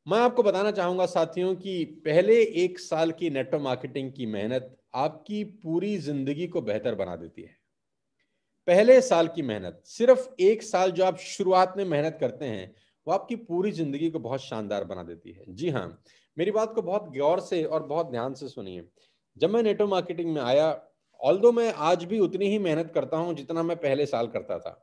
मैं आपको बताना चाहूंगा साथियों कि पहले एक साल की नेटवर्क मार्केटिंग की मेहनत आपकी पूरी जिंदगी को बेहतर बना देती है। पहले साल की मेहनत, सिर्फ एक साल जो आप शुरुआत में मेहनत करते हैं, वो आपकी पूरी जिंदगी को बहुत शानदार बना देती है। जी हाँ, मेरी बात को बहुत गौर से और बहुत ध्यान से सुनिए। जब मैं नेटवर्क मार्केटिंग में आया, ऑल्दो मैं आज भी उतनी ही मेहनत करता हूं जितना मैं पहले साल करता था।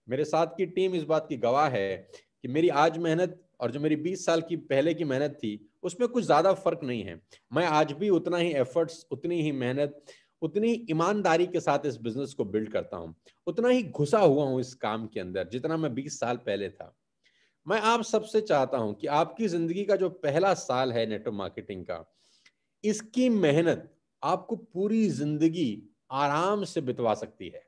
मेरे साथ की टीम इस बात की गवाह है कि मेरी आज मेहनत और जो मेरी 20 साल की पहले की मेहनत थी, उसमें कुछ ज्यादा फर्क नहीं है। मैं आज भी उतना ही एफर्ट्स, उतनी ही मेहनत, उतनी ईमानदारी के साथ इस बिजनेस को बिल्ड करता हूं, उतना ही घुसा हुआ हूं इस काम के अंदर जितना मैं 20 साल पहले था। मैं आप सबसे चाहता हूं कि आपकी जिंदगी का जो पहला साल है नेटवर्क मार्केटिंग का, इसकी मेहनत आपको पूरी जिंदगी आराम से बितवा सकती है।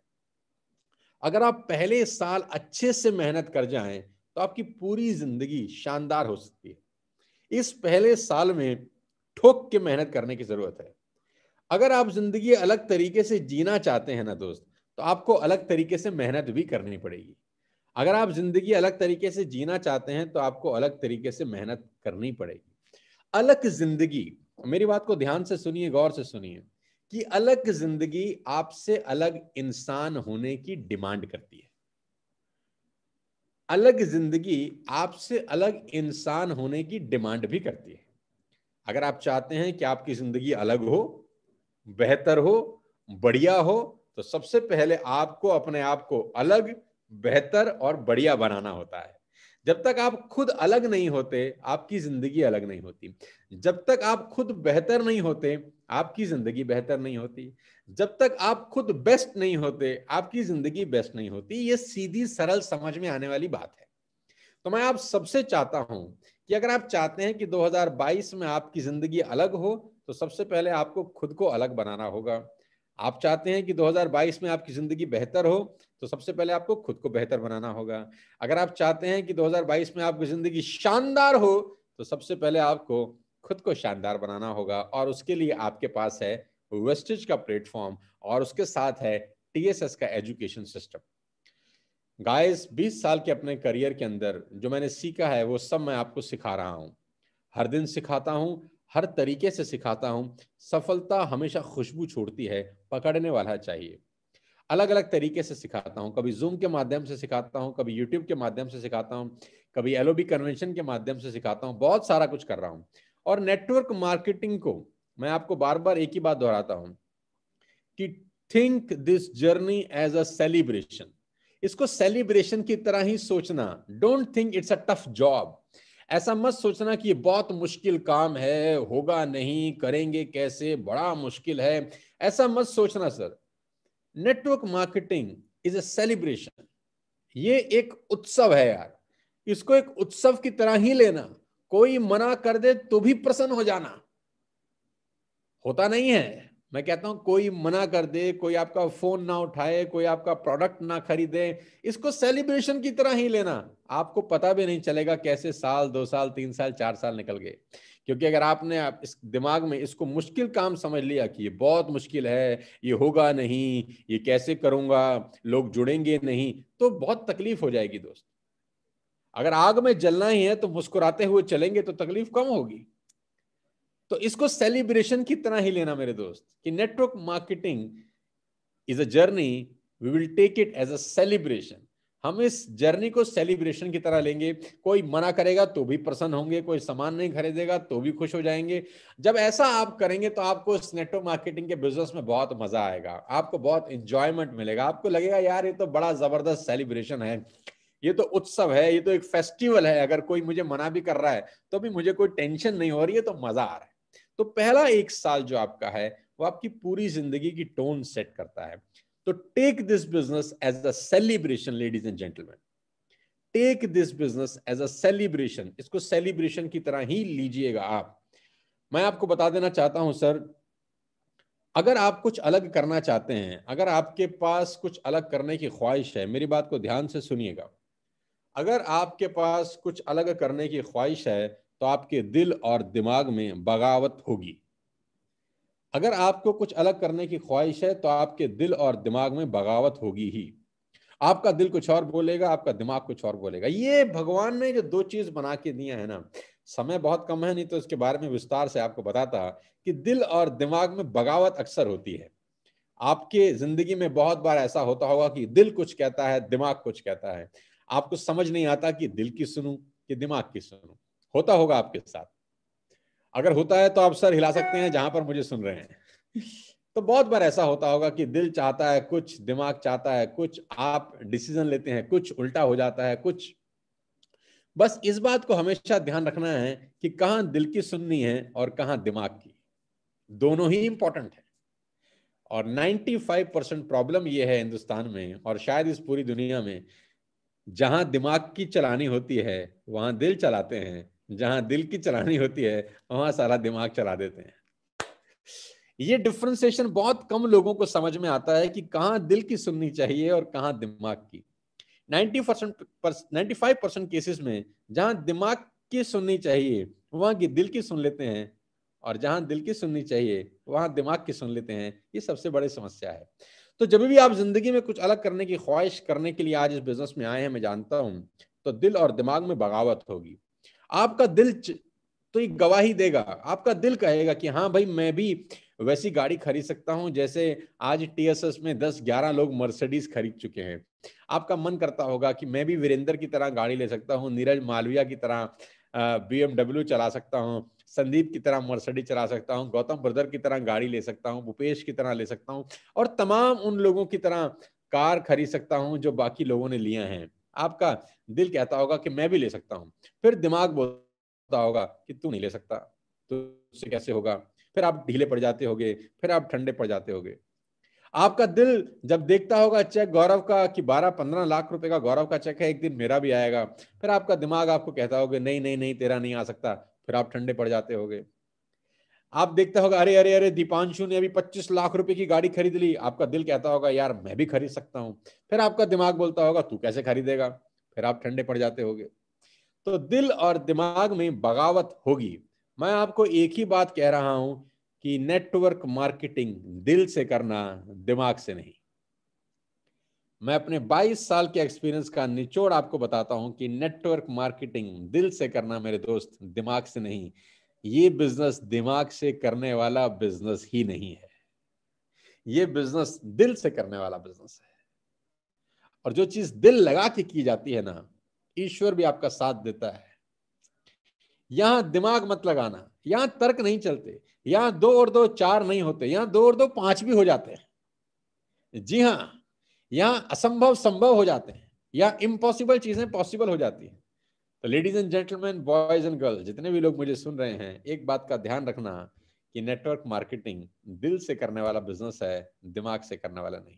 अगर आप पहले साल अच्छे से मेहनत कर जाएं तो आपकी पूरी जिंदगी शानदार हो सकती है। इस पहले साल में ठोक के मेहनत करने की जरूरत है। अगर आप जिंदगी अलग तरीके से जीना चाहते हैं ना दोस्त, तो आपको अलग तरीके से मेहनत भी करनी पड़ेगी। अगर आप जिंदगी अलग तरीके से जीना चाहते हैं तो आपको अलग तरीके से मेहनत करनी पड़ेगी। अलग जिंदगी, मेरी बात को ध्यान से सुनिए, गौर से सुनिए, कि अलग जिंदगी आपसे अलग इंसान होने की डिमांड करती है। अलग जिंदगी आपसे अलग इंसान होने की डिमांड भी करती है। अगर आप चाहते हैं कि आपकी जिंदगी अलग हो, बेहतर हो, बढ़िया हो, तो सबसे पहले आपको अपने आप को अलग, बेहतर और बढ़िया बनाना होता है। जब तक आप खुद अलग नहीं होते, आपकी जिंदगी अलग नहीं होती। जब तक आप खुद बेहतर नहीं होते, आपकी जिंदगी बेहतर नहीं होती। जब तक आप खुद बेस्ट नहीं होते, आपकी जिंदगी बेस्ट नहीं होती। ये सीधी सरल समझ में आने वाली बात है। तो मैं आप सबसे चाहता हूं कि अगर आप चाहते हैं कि 2022 में आपकी जिंदगी अलग हो, तो सबसे पहले आपको खुद को अलग बनाना होगा। आप चाहते हैं कि 2022 में आपकी जिंदगी बेहतर हो, तो सबसे पहले आपको खुद को बेहतर बनाना होगा। अगर आप चाहते हैं कि 2022 में आपकी जिंदगी शानदार हो, तो सबसे पहले आपको खुद को शानदार बनाना होगा। और उसके लिए आपके पास है वेस्टेज का प्लेटफॉर्म, और उसके साथ है टीएसएस का एजुकेशन सिस्टम। गाइस, 20 साल के अपने करियर के अंदर जो मैंने सीखा है वो सब मैं आपको सिखा रहा हूं। हर दिन सिखाता हूं, हर तरीके से सिखाता हूं। सफलता हमेशा खुशबू छोड़ती है, पकड़ने वाला चाहिए। अलग अलग तरीके से सिखाता हूं, कभी जूम के माध्यम से सिखाता हूं, कभी यूट्यूब के माध्यम से सिखाता हूं, कभी एलओबी कन्वेंशन के माध्यम से सिखाता हूं। बहुत सारा कुछ कर रहा हूं। और नेटवर्क मार्केटिंग को मैं आपको बार बार एक ही बात दोहराता हूं कि think this journey as a celebration. इसको सेलिब्रेशन की तरह ही सोचना। Don't think it's a tough job. ऐसा मत सोचना कि ये बहुत मुश्किल काम है, होगा नहीं, करेंगे कैसे, बड़ा मुश्किल है। ऐसा मत सोचना sir. Network marketing is a celebration. ये एक उत्सव है यार। इसको एक उत्सव की तरह ही लेना। कोई मना कर दे तो भी प्रसन्न हो जाना। होता नहीं है। मैं कहता हूं कोई मना कर दे, कोई आपका फोन ना उठाए, कोई आपका प्रोडक्ट ना खरीदे, इसको सेलिब्रेशन की तरह ही लेना। आपको पता भी नहीं चलेगा कैसे साल, 2 साल, 3 साल, 4 साल निकल गए। क्योंकि अगर आपने इस दिमाग में इसको मुश्किल काम समझ लिया कि ये बहुत मुश्किल है, ये होगा नहीं, ये कैसे करूंगा, लोग जुड़ेंगे नहीं, तो बहुत तकलीफ हो जाएगी दोस्त। अगर आग में जलना ही है तो मुस्कुराते हुए चलेंगे तो तकलीफ कम होगी। तो इसको सेलिब्रेशन की तरह ही लेना मेरे दोस्त, कि network marketing is a journey, we will take it as a celebration. हम इस जर्नी को सेलिब्रेशन की तरह लेंगे। कोई मना करेगा तो भी प्रसन्न होंगे, कोई सामान नहीं खरीदेगा तो भी खुश हो जाएंगे। जब ऐसा आप करेंगे तो आपको इस नेटवर्क मार्केटिंग के बिजनेस में बहुत मजा आएगा, आपको बहुत इंजॉयमेंट मिलेगा। आपको लगेगा यार ये तो बड़ा जबरदस्त सेलिब्रेशन है, ये तो उत्सव है, ये तो एक फेस्टिवल है। अगर कोई मुझे मना भी कर रहा है तो भी मुझे कोई टेंशन नहीं हो रही है, तो मजा आ रहा है। तो पहला एक साल जो आपका है वो आपकी पूरी जिंदगी की टोन सेट करता है। तो take this business as a celebration ladies and gentleman. Take this business as a celebration. इसको सेलिब्रेशन की तरह ही लीजिएगा आप। मैं आपको बता देना चाहता हूं सर, अगर आप कुछ अलग करना चाहते हैं, अगर आपके पास कुछ अलग करने की ख्वाहिश है, मेरी बात को ध्यान से सुनिएगा। अगर आपके पास कुछ अलग करने की ख्वाहिश है तो आपके दिल और दिमाग में बगावत होगी। अगर आपको कुछ अलग करने की ख्वाहिश है तो आपके दिल और दिमाग में बगावत होगी ही। आपका दिल कुछ और बोलेगा, आपका दिमाग कुछ और बोलेगा। ये भगवान ने जो दो चीज बना के दिया है ना, समय बहुत कम है, नहीं तो इसके बारे में विस्तार से आपको बताता कि दिल और दिमाग में बगावत अक्सर होती है। आपके जिंदगी में बहुत बार ऐसा होता होगा कि दिल कुछ कहता है, दिमाग कुछ कहता है, आपको समझ नहीं आता कि दिल की सुनूं कि दिमाग की सुनूं। होता होगा आपके साथ? अगर होता है तो आप सर हिला सकते हैं जहां पर मुझे सुन रहे हैं। तो बहुत बार ऐसा होता होगा कि दिल चाहता है कुछ, दिमाग चाहता है कुछ, आप डिसीजन लेते हैं कुछ, उल्टा हो जाता है कुछ। बस इस बात को हमेशा ध्यान रखना है कि कहां दिल की सुननी है और कहां दिमाग की। दोनों ही इंपॉर्टेंट है। और 95% प्रॉब्लम यह है हिंदुस्तान में और शायद इस पूरी दुनिया में, जहां दिमाग की चलानी होती है वहां दिल चलाते हैं, जहां दिल की चलानी होती है वहां सारा दिमाग चला देते हैं। ये डिफरेंशिएशन बहुत कम लोगों को समझ में आता है कि कहां दिल की सुननी चाहिए और कहां दिमाग की। 95% केसेस में जहां दिमाग की सुननी चाहिए वहां की दिल की सुन लेते हैं, और जहां दिल की सुननी चाहिए वहां दिमाग की सुन लेते हैं। ये सबसे बड़ी समस्या है। तो जब भी आप जिंदगी में कुछ अलग करने की ख्वाहिश करने के लिए आज इस बिजनेस में आए हैं, मैं जानता हूं, तो दिल और दिमाग में बगावत होगी। आपका दिल तो ये गवाही देगा, आपका दिल कहेगा कि हाँ भाई, मैं भी वैसी गाड़ी खरीद सकता हूं जैसे आज टीएसएस में 10-11 लोग मर्सिडीज खरीद चुके हैं। आपका मन करता होगा कि मैं भी वीरेंद्र की तरह गाड़ी ले सकता हूं, नीरज मालविया की तरह BMW चला सकता हूं, संदीप की तरह मर्सिडीज चला सकता हूं, गौतम ब्रदर की तरह गाड़ी ले सकता हूं, भूपेश की तरह ले सकता हूं, और तमाम उन लोगों की तरह कार खरीद सकता हूं जो बाकी लोगों ने लिया है। आपका दिल कहता होगा कि मैं भी ले सकता हूं। फिर दिमाग बोलता होगा कि तू नहीं ले सकता, तो उससे कैसे होगा। फिर आप ढीले पड़ जाते होगे, फिर आप ठंडे पड़ जाते होगे। आपका दिल जब देखता होगा चेक गौरव का कि 12-15 लाख रुपए का गौरव का चेक है, एक दिन मेरा भी आएगा, फिर आपका दिमाग आपको कहता होगा नहीं नहीं नहीं, तेरा नहीं आ सकता, फिर आप ठंडे पड़ जाते होगे। आप देखते होगा अरे अरे अरे, दीपांशु ने अभी 25 लाख रुपए की गाड़ी खरीद ली, आपका दिल कहता होगा यार मैं भी खरीद सकता हूं, फिर आपका दिमाग बोलता होगा तू कैसे खरीदेगा, फिर आप ठंडे पड़ जाते होगे। तो दिल और दिमाग में बगावत होगी। मैं आपको एक ही बात कह रहा हूं कि नेटवर्क मार्केटिंग दिल से करना, दिमाग से नहीं। मैं अपने 22 साल के एक्सपीरियंस का निचोड़ आपको बताता हूं कि नेटवर्क मार्केटिंग दिल से करना मेरे दोस्त, दिमाग से नहीं। ये बिजनेस दिमाग से करने वाला बिजनेस ही नहीं है, ये बिजनेस दिल से करने वाला बिजनेस है। और जो चीज दिल लगा के की जाती है ना, ईश्वर भी आपका साथ देता है। यहां दिमाग मत लगाना, यहां तर्क नहीं चलते, यहां 2 और 2 4 नहीं होते, यहां 2 और 2 5 भी हो जाते हैं। जी हां, यहां असंभव संभव हो जाते हैं, या इम्पॉसिबल चीजें पॉसिबल हो जाती हैं। तो ladies and gentleman, boys and girls, जितने भी लोग मुझे सुन रहे हैं, एक बात का ध्यान रखना कि नेटवर्क मार्केटिंग दिल से करने वाला बिजनेस है, दिमाग से करने वाला नहीं।